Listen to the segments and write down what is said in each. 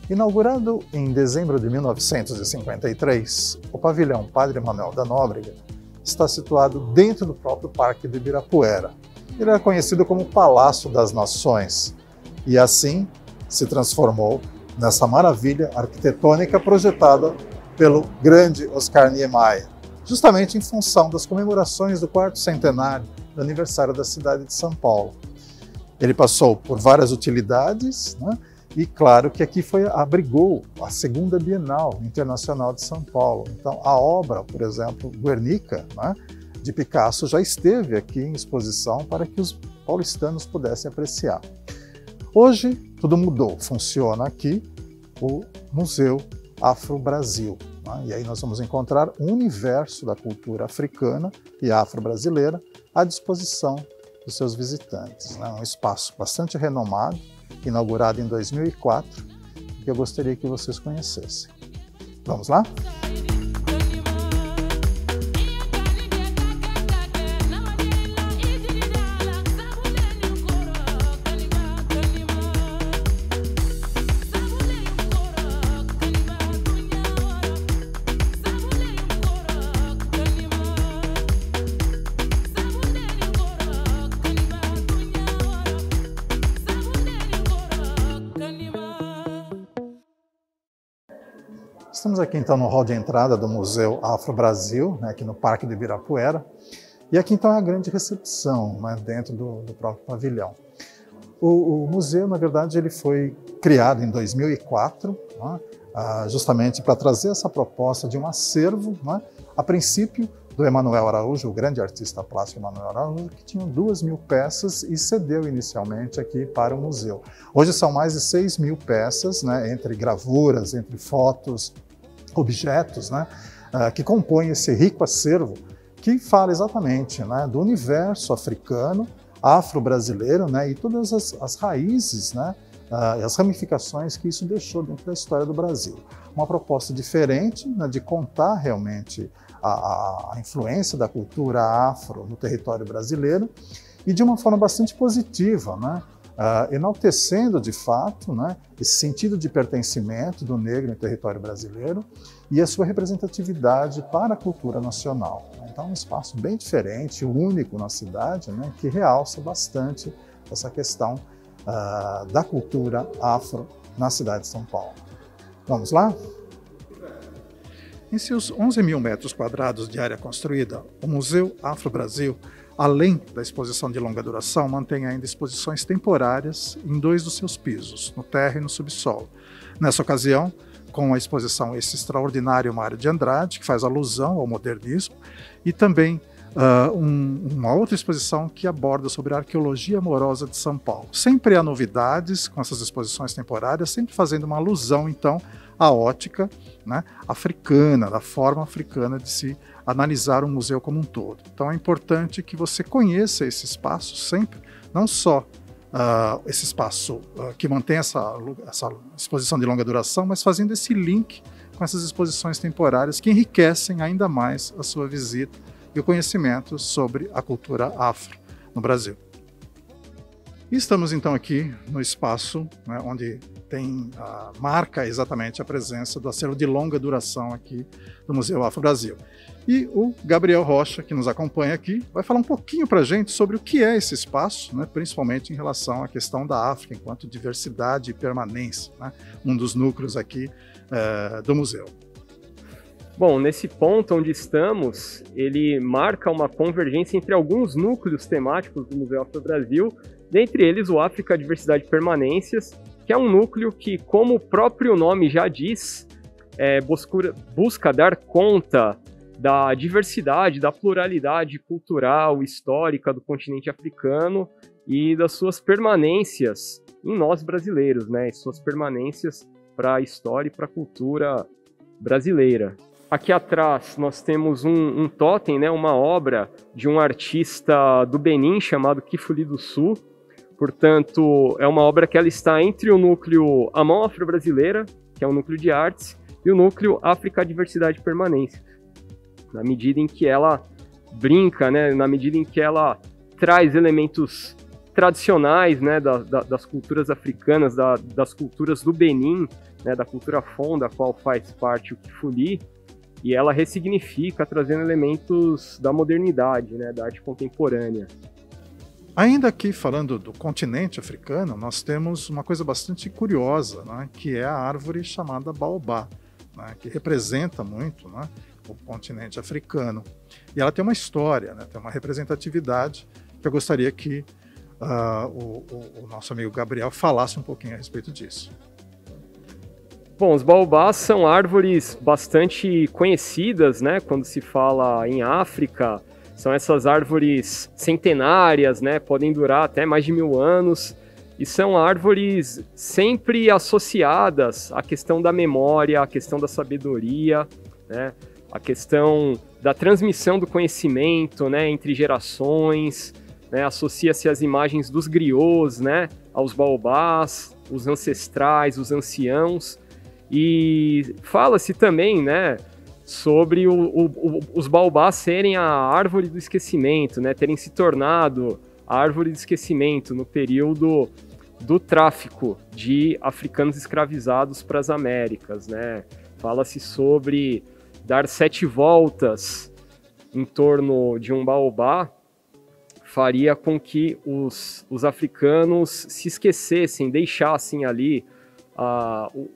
Inaugurado em dezembro de 1953, o pavilhão Padre Manuel da Nóbrega está situado dentro do próprio Parque do Ibirapuera. Ele era conhecido como Palácio das Nações e assim se transformou nessa maravilha arquitetônica projetada pelo grande Oscar Niemeyer, justamente em função das comemorações do 4º centenário do aniversário da cidade de São Paulo. Ele passou por várias utilidades, né? E claro que aqui abrigou a segunda Bienal Internacional de São Paulo. Então a obra, por exemplo, Guernica, né, de Picasso, já esteve aqui em exposição para que os paulistanos pudessem apreciar. Hoje tudo mudou, funciona aqui o Museu Afro-Brasil, né? E aí nós vamos encontrar um universo da cultura africana e afro-brasileira à disposição dos seus visitantes, né? Um espaço bastante renomado, inaugurado em 2004, que eu gostaria que vocês conhecessem. Vamos lá? Estamos aqui então no hall de entrada do Museu Afro-Brasil, né, aqui no Parque do Ibirapuera. E aqui então é a grande recepção, né, dentro do próprio pavilhão. O museu, na verdade, ele foi criado em 2004, né, justamente para trazer essa proposta de um acervo, né, a princípio do Emanuel Araújo, o grande artista plástico Emanuel Araújo, que tinha 2.000 peças e cedeu inicialmente aqui para o museu. Hoje são mais de 6.000 peças, né, entre gravuras, entre fotos, objetos, né, que compõem esse rico acervo que fala exatamente, né, do universo africano, afro-brasileiro, né, e todas as raízes, né, e as ramificações que isso deixou dentro da história do Brasil. Uma proposta diferente, né, de contar realmente a influência da cultura afro no território brasileiro e de uma forma bastante positiva, né, enaltecendo de fato, né, esse sentido de pertencimento do negro no território brasileiro e a sua representatividade para a cultura nacional. Então é um espaço bem diferente, único na cidade, né, que realça bastante essa questão da cultura afro na cidade de São Paulo. Vamos lá? Em seus 11.000 metros quadrados de área construída, o Museu Afro-Brasil, além da exposição de longa duração, mantém ainda exposições temporárias em 2 dos seus pisos, no térreo e no subsolo. Nessa ocasião, com a exposição Esse Extraordinário Mário de Andrade, que faz alusão ao modernismo, e também uma outra exposição que aborda sobre a arqueologia amorosa de São Paulo. Sempre há novidades com essas exposições temporárias, sempre fazendo uma alusão, então, à ótica, né, africana, da forma africana de se analisar o museu como um todo. Então é importante que você conheça esse espaço sempre, não só esse espaço que mantém essa exposição de longa duração, mas fazendo esse link com essas exposições temporárias que enriquecem ainda mais a sua visita e o conhecimento sobre a cultura afro no Brasil. E estamos então aqui no espaço, né, onde marca exatamente a presença do acervo de longa duração aqui do Museu Afro-Brasil. E o Gabriel Rocha, que nos acompanha aqui, vai falar um pouquinho para a gente sobre o que é esse espaço, né, principalmente em relação à questão da África enquanto diversidade e permanência, né, um dos núcleos aqui do museu. Bom, nesse ponto onde estamos, ele marca uma convergência entre alguns núcleos temáticos do Museu Afro-Brasil, dentre eles o África Diversidade e Permanências, que é um núcleo que, como o próprio nome já diz, busca dar conta da diversidade, da pluralidade cultural, histórica do continente africano e das suas permanências em nós brasileiros, né? Suas permanências para a história e para a cultura brasileira. Aqui atrás nós temos um totem, né? Uma obra de um artista do Benin chamado Kifuli do Sul. Portanto, é uma obra que ela está entre o núcleo A Mão Afro-Brasileira, que é um núcleo de artes, e o núcleo África Diversidade e Permanência. Na medida em que ela brinca, né, na medida em que ela traz elementos tradicionais, né, das culturas africanas, das culturas do Benin, né, da cultura Fon, da qual faz parte o Kifuli, e ela ressignifica, trazendo elementos da modernidade, né, da arte contemporânea. Ainda aqui, falando do continente africano, nós temos uma coisa bastante curiosa, né, que é a árvore chamada baobá, né, que representa muito, né, o continente africano. E ela tem uma história, né, tem uma representatividade que eu gostaria que o nosso amigo Gabriel falasse um pouquinho a respeito disso. Bom, os baobás são árvores bastante conhecidas, né, quando se fala em África. São essas árvores centenárias, né, podem durar até mais de 1000 anos, e são árvores sempre associadas à questão da memória, à questão da sabedoria, né, à questão da transmissão do conhecimento, né, entre gerações, né, associa-se às imagens dos griots, né, aos baobás, os ancestrais, os anciãos, e fala-se também, né, sobre os baobás serem a árvore do esquecimento, né, terem se tornado a árvore do esquecimento no período do tráfico de africanos escravizados para as Américas, né. Fala-se sobre dar 7 voltas em torno de um baobá faria com que os africanos se esquecessem, deixassem ali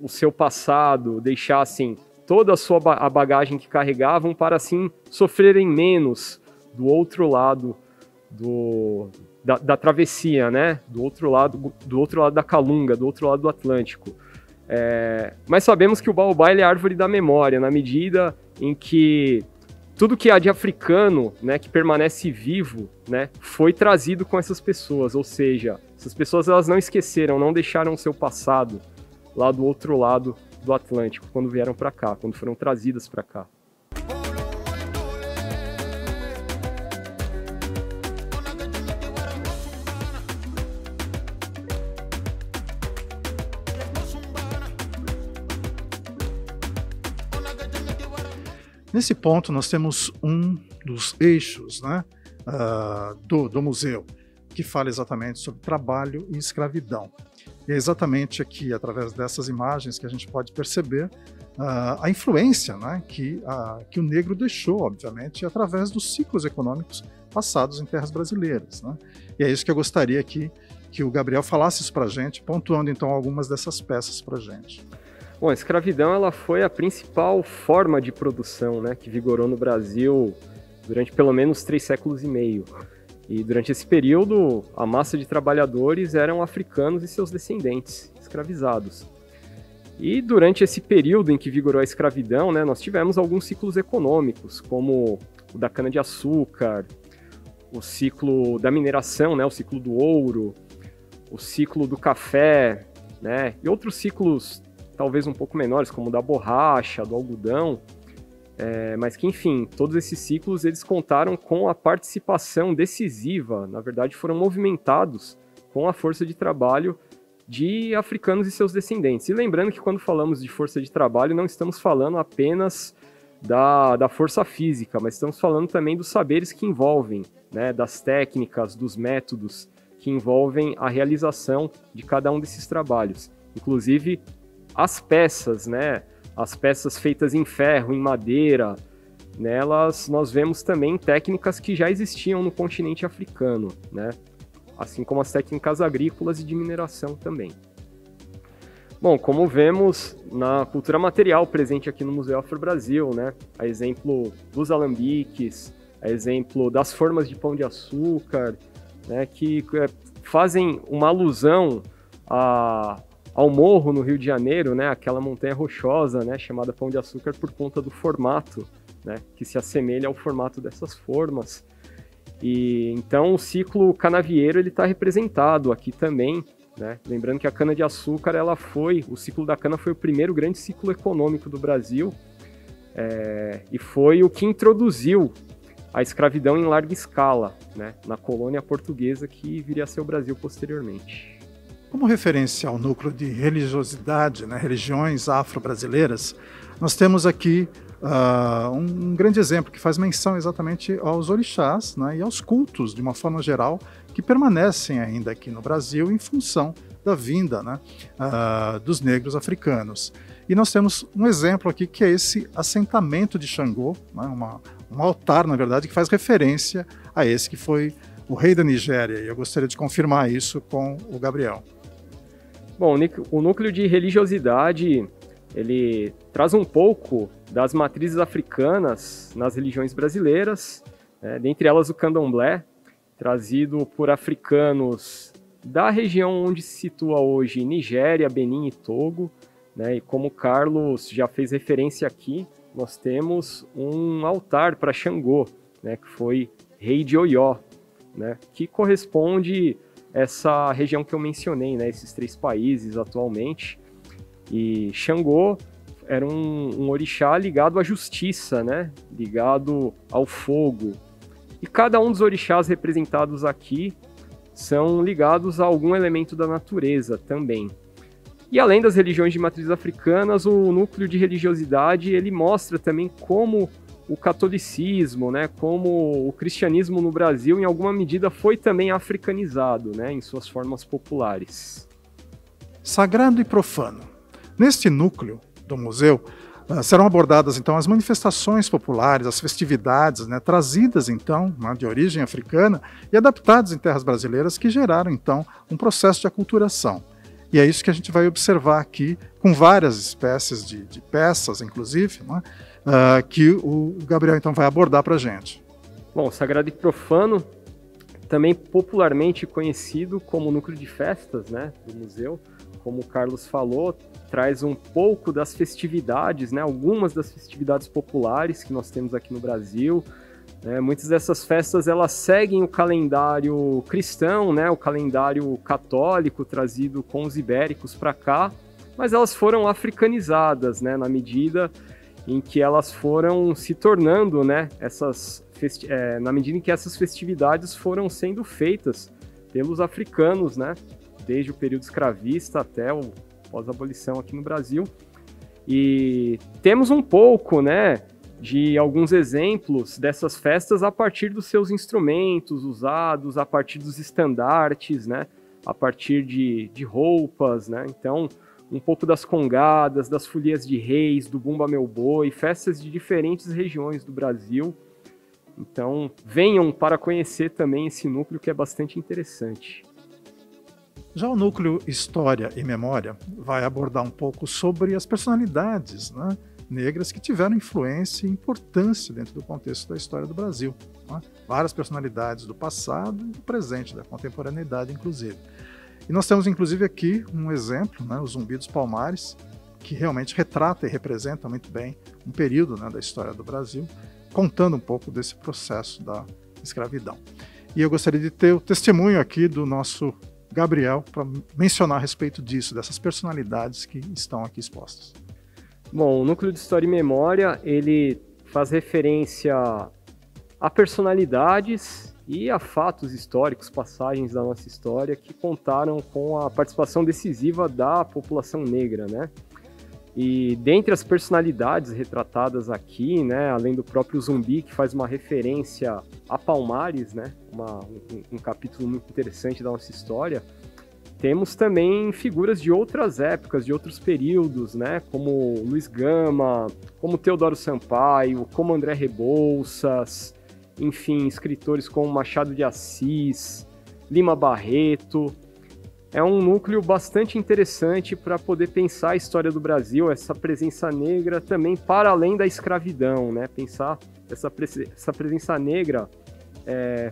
o seu passado, deixassem toda a bagagem que carregavam para assim sofrerem menos do outro lado da travessia, né? Do outro lado da Calunga, do outro lado do Atlântico. Mas sabemos que o baobá ele é a árvore da memória, na medida em que tudo que há de africano, né, que permanece vivo, né, foi trazido com essas pessoas, ou seja, essas pessoas elas não esqueceram, não deixaram o seu passado lá do outro lado do Atlântico, quando vieram para cá, quando foram trazidas para cá. Nesse ponto, nós temos um dos eixos, né, do museu, que fala exatamente sobre trabalho e escravidão. E é exatamente aqui, através dessas imagens, que a gente pode perceber a influência, né, que o negro deixou, obviamente, através dos ciclos econômicos passados em terras brasileiras, né? E é isso que eu gostaria aqui que o Gabriel falasse isso para a gente, pontuando então algumas dessas peças para a gente. Bom, a escravidão ela foi a principal forma de produção, né, que vigorou no Brasil durante pelo menos 3 séculos e meio. E durante esse período, a massa de trabalhadores eram africanos e seus descendentes, escravizados. E durante esse período em que vigorou a escravidão, né, nós tivemos alguns ciclos econômicos, como o da cana-de-açúcar, o ciclo da mineração, né, o ciclo do ouro, o ciclo do café, né, e outros ciclos talvez um pouco menores, como o da borracha, do algodão, mas que, enfim, todos esses ciclos eles contaram com a participação decisiva, na verdade foram movimentados com a força de trabalho de africanos e seus descendentes. E lembrando que quando falamos de força de trabalho, não estamos falando apenas da força física, mas estamos falando também dos saberes que envolvem, né, das técnicas, dos métodos que envolvem a realização de cada um desses trabalhos. Inclusive, as peças, né? As peças feitas em ferro, em madeira, nelas nós vemos também técnicas que já existiam no continente africano, né? Assim como as técnicas agrícolas e de mineração também. Bom, como vemos na cultura material presente aqui no Museu Afro-Brasil, né? A exemplo dos alambiques, a exemplo das formas de pão de açúcar, né? Que fazem uma alusão ao morro no Rio de Janeiro, né, aquela montanha rochosa, né, chamada Pão de Açúcar por conta do formato, né, que se assemelha ao formato dessas formas. E então o ciclo canavieiro ele está representado aqui também, né, lembrando que a cana-de-açúcar o ciclo da cana foi o primeiro grande ciclo econômico do Brasil e foi o que introduziu a escravidão em larga escala, né, na colônia portuguesa que viria a ser o Brasil posteriormente. Como referência ao núcleo de religiosidade, né, religiões afro-brasileiras, nós temos aqui um grande exemplo que faz menção exatamente aos orixás, né, e aos cultos, de uma forma geral, que permanecem ainda aqui no Brasil em função da vinda, né, dos negros africanos. E nós temos um exemplo aqui que é esse assentamento de Xangô, né, um altar, na verdade, que faz referência a esse que foi o rei da Nigéria. E eu gostaria de confirmar isso com o Gabriel. Bom, o núcleo de religiosidade, ele traz um pouco das matrizes africanas nas religiões brasileiras, dentre elas o candomblé, trazido por africanos da região onde se situa hoje Nigéria, Benin e Togo, né? E como o Carlos já fez referência aqui, nós temos um altar para Xangô, né, que foi rei de Oió, né, que corresponde a essa região que eu mencionei, né, esses 3 países atualmente. E Xangô era um orixá ligado à justiça, né, ligado ao fogo. E cada um dos orixás representados aqui são ligados a algum elemento da natureza também. E além das religiões de matrizes africanas, o núcleo de religiosidade ele mostra também como o catolicismo, né, como o cristianismo no Brasil, em alguma medida, foi também africanizado, né, em suas formas populares. Sagrado e profano. Neste núcleo do museu, serão abordadas, então, as manifestações populares, as festividades, né, trazidas, então, de origem africana e adaptadas em terras brasileiras, que geraram, então, um processo de aculturação. E é isso que a gente vai observar aqui, com várias espécies de peças, inclusive, né, que o Gabriel, então, vai abordar para a gente. Bom, Sagrado e Profano, também popularmente conhecido como núcleo de festas, né, do museu, como o Carlos falou, traz um pouco das festividades, né, algumas das festividades populares que nós temos aqui no Brasil. Muitas dessas festas elas seguem o calendário cristão, né, o calendário católico trazido com os ibéricos para cá, mas elas foram africanizadas, né, na medida em que elas foram se tornando, né, na medida em que essas festividades foram sendo feitas pelos africanos, né, desde o período escravista até o pós-abolição aqui no Brasil. E temos um pouco, né, de alguns exemplos dessas festas a partir dos seus instrumentos usados, a partir dos estandartes, né, a partir de roupas, né. Então, um pouco das congadas, das folias de reis, do Bumba Meu Boi, festas de diferentes regiões do Brasil. Então, venham para conhecer também esse núcleo que é bastante interessante. Já o núcleo História e Memória vai abordar um pouco sobre as personalidades, né, negras que tiveram influência e importância dentro do contexto da história do Brasil. Né? Várias personalidades do passado e do presente, da contemporaneidade, inclusive. E nós temos, inclusive, aqui um exemplo, né, o Zumbi dos Palmares, que realmente retrata e representa muito bem um período, né, da história do Brasil, contando um pouco desse processo da escravidão. E eu gostaria de ter o testemunho aqui do nosso Gabriel para mencionar a respeito disso, dessas personalidades que estão aqui expostas. Bom, o Núcleo de História e Memória, ele faz referência a personalidades e a fatos históricos, passagens da nossa história que contaram com a participação decisiva da população negra, né? E dentre as personalidades retratadas aqui, né, além do próprio Zumbi, que faz uma referência a Palmares, né, um capítulo muito interessante da nossa história, temos também figuras de outras épocas, de outros períodos, né, como Luiz Gama, como Teodoro Sampaio, como André Rebouças, enfim, escritores como Machado de Assis, Lima Barreto. É um núcleo bastante interessante para poder pensar a história do Brasil, essa presença negra também para além da escravidão, né? Pensar essa presença negra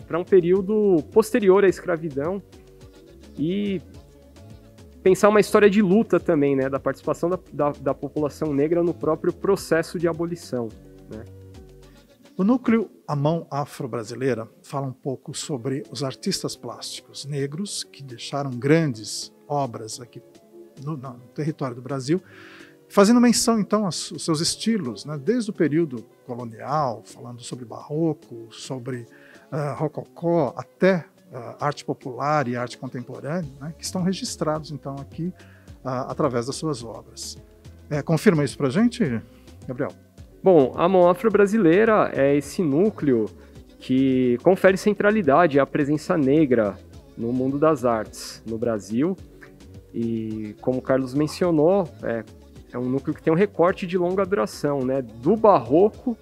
para um período posterior à escravidão e pensar uma história de luta também, né? Da participação da população negra no próprio processo de abolição, né? O núcleo A Mão Afro-Brasileira fala um pouco sobre os artistas plásticos negros que deixaram grandes obras aqui no território do Brasil, fazendo menção então aos seus estilos, né, desde o período colonial, falando sobre barroco, sobre rococó, até arte popular e arte contemporânea, né, que estão registrados então aqui através das suas obras. Confirma isso para a gente, Gabriel? Bom, a Mão Afro-Brasileira é esse núcleo que confere centralidade à presença negra no mundo das artes no Brasil. E, como o Carlos mencionou, é um núcleo que tem um recorte de longa duração, né, do barroco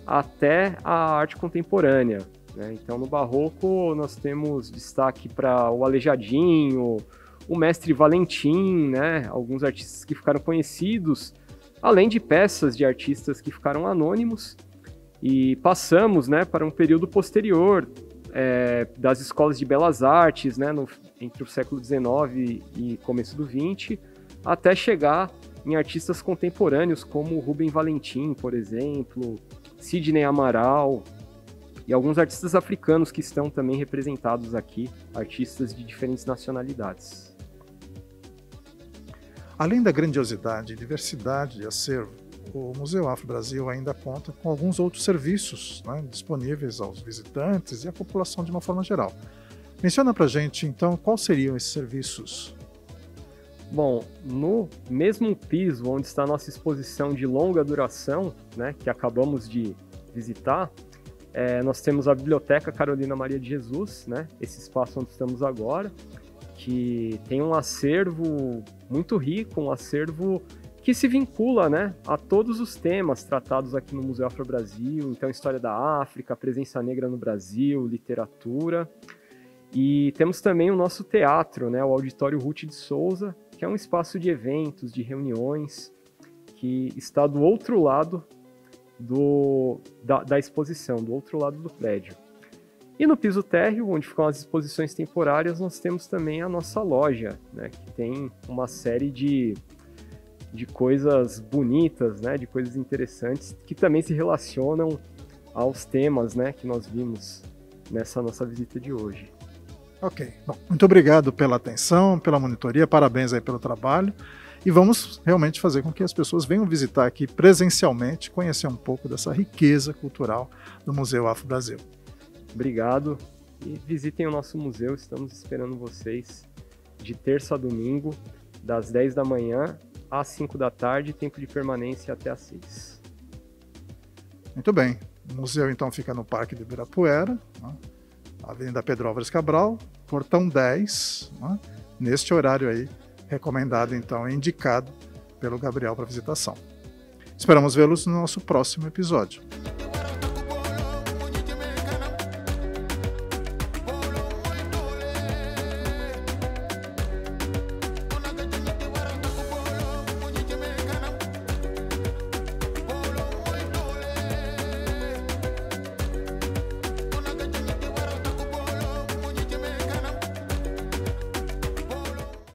até a arte contemporânea, né? Então, no barroco, nós temos destaque para o Aleijadinho, o Mestre Valentim, né, alguns artistas que ficaram conhecidos, além de peças de artistas que ficaram anônimos. E passamos, né, para um período posterior das escolas de belas artes, né, entre o século XIX e começo do XX, até chegar em artistas contemporâneos como Rubem Valentim, por exemplo, Sidney Amaral e alguns artistas africanos que estão também representados aqui, artistas de diferentes nacionalidades. Além da grandiosidade e diversidade de acervo, o Museu Afro-Brasil ainda conta com alguns outros serviços, né, disponíveis aos visitantes e à população de uma forma geral. Menciona pra gente, então, quais seriam esses serviços? Bom, no mesmo piso onde está a nossa exposição de longa duração, né, que acabamos de visitar, nós temos a Biblioteca Carolina Maria de Jesus, né, esse espaço onde estamos agora, que tem um acervo muito rico, um acervo que se vincula, né, a todos os temas tratados aqui no Museu Afro-Brasil, então história da África, presença negra no Brasil, literatura. E temos também o nosso teatro, né, o Auditório Ruth de Souza, que é um espaço de eventos, de reuniões, que está do outro lado da exposição, do outro lado do prédio. E no piso térreo, onde ficam as exposições temporárias, nós temos também a nossa loja, né, que tem uma série de coisas bonitas, né, de coisas interessantes, que também se relacionam aos temas, né, que nós vimos nessa nossa visita de hoje. Ok. Bom, muito obrigado pela atenção, pela monitoria, parabéns aí pelo trabalho. E vamos realmente fazer com que as pessoas venham visitar aqui presencialmente, conhecer um pouco dessa riqueza cultural do Museu Afro-Brasil. Obrigado e visitem o nosso museu, estamos esperando vocês de terça a domingo, das 10 da manhã às 5 da tarde, tempo de permanência até às 6. Muito bem. O museu então fica no Parque de Ibirapuera, né? Avenida Pedro Álvares Cabral, portão 10, né? Neste horário aí, recomendado então e indicado pelo Gabriel para visitação. Esperamos vê-los no nosso próximo episódio.